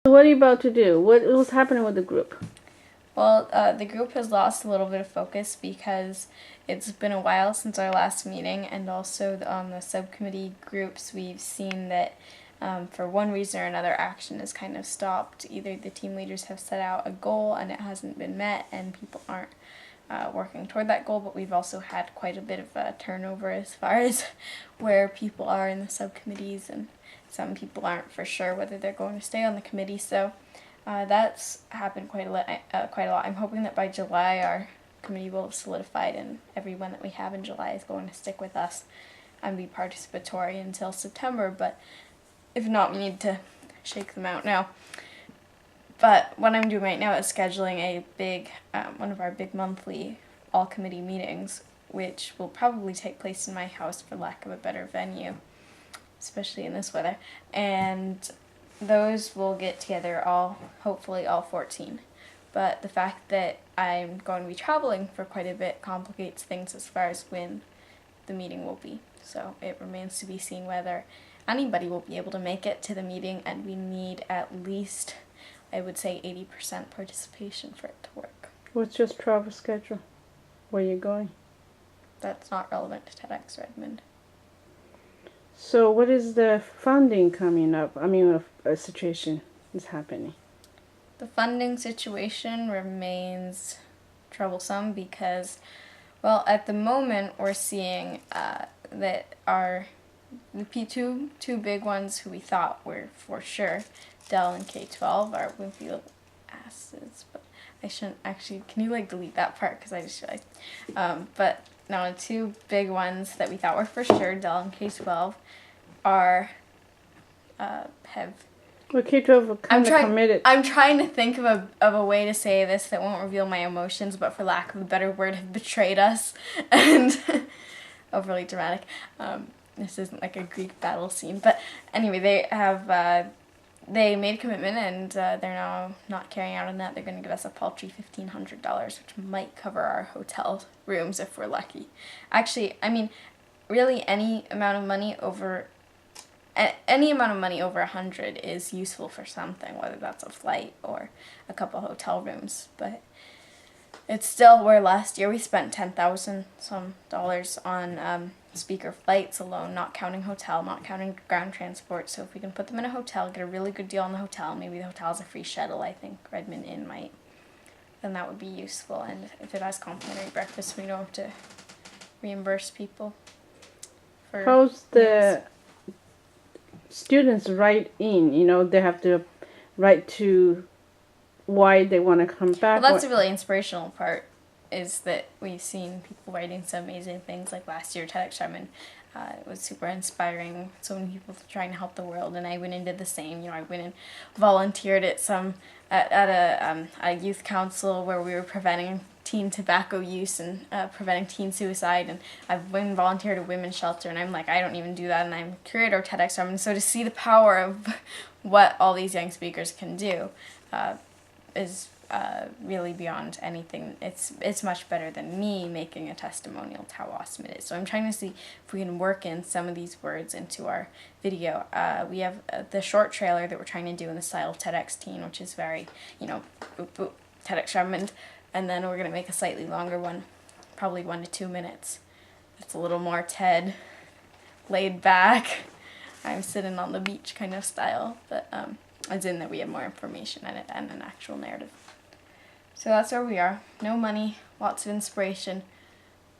What are you about to do? What's happening with the group? Well, the group has lost a little bit of focus because it's been a while since our last meeting, and also on the subcommittee groups we've seen that for one reason or another action has kind of stopped. Either the team leaders have set out a goal and it hasn't been met and people aren't working toward that goal, but we've also had quite a bit of a turnover as far as where people are in the subcommittees, and some people aren't for sure whether they're going to stay on the committee, so that's happened quite a lot. I'm hoping that by July our committee will have solidified and everyone that we have in July is going to stick with us and be participatory until September, but if not, we need to shake them out now. But what I'm doing right now is scheduling a big, one of our big monthly all-committee meetings, which will probably take place in my house for lack of a better venue, especially in this weather, and those will get together hopefully all 14. But the fact that I'm going to be traveling for quite a bit complicates things as far as when the meeting will be. So it remains to be seen whether anybody will be able to make it to the meeting, and we need at least, I would say, 80% participation for it to work. What's your travel schedule? Where are you going? That's not relevant to TEDxRedmond. So what is the funding coming up? I mean, a situation is happening. The funding situation remains troublesome because, well, at the moment we're seeing that the two big ones who we thought were for sure Dell and K-12 are wimpy little asses, but I shouldn't actually, can you delete that part because I just realized, but no, the two big ones that we thought were for sure, Dell and K-12, are, Well, K-12 are kind of committed. I'm trying to think of a way to say this that won't reveal my emotions, but for lack of a better word, have betrayed us, and overly dramatic. This isn't like a Greek battle scene, but anyway, they made a commitment, and they're now not carrying out on that. They're going to give us a paltry $1,500, which might cover our hotel rooms if we're lucky. Actually, I mean, really any amount of money over 100 is useful for something, whether that's a flight or a couple hotel rooms. But it's still, where last year we spent $10,000 some on speaker flights alone, not counting hotel, not counting ground transport. So if we can put them in a hotel, get a really good deal on the hotel, maybe the hotel has a free shuttle, I think Redmond Inn might, then that would be useful. And if it has complimentary breakfast, we don't have to reimburse people for How's the students write in? They have to write to why they want to come back. Well, that's the really inspirational part, is that we've seen people writing some amazing things, like last year TEDxRedmond. It was super inspiring, so many people trying to help the world, and I went and did the same. I went and volunteered at a youth council where we were preventing teen tobacco use and preventing teen suicide, and I've went and volunteered at a women's shelter, and I'm like, I don't even do that, and I'm a curator of TEDxRedmond, so to see the power of what all these young speakers can do is really beyond anything. It's much better than me making a testimonial to how awesome it is. So I'm trying to see if we can work in some of these words into our video. We have the short trailer that we're trying to do in the style of TEDx Teen, which is very, boop, boop, TEDxRedmond, and then we're going to make a slightly longer one, probably 1 to 2 minutes. It's a little more TED, laid back, I'm sitting on the beach kind of style, but as in that we have more information in it and an actual narrative. So that's where we are. No money, lots of inspiration,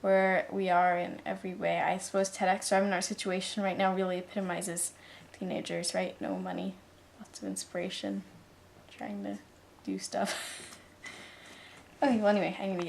where we are in every way. I suppose TEDxRedmond, our situation right now, really epitomizes teenagers, right? No money, lots of inspiration, trying to do stuff. Okay, well anyway, I need to get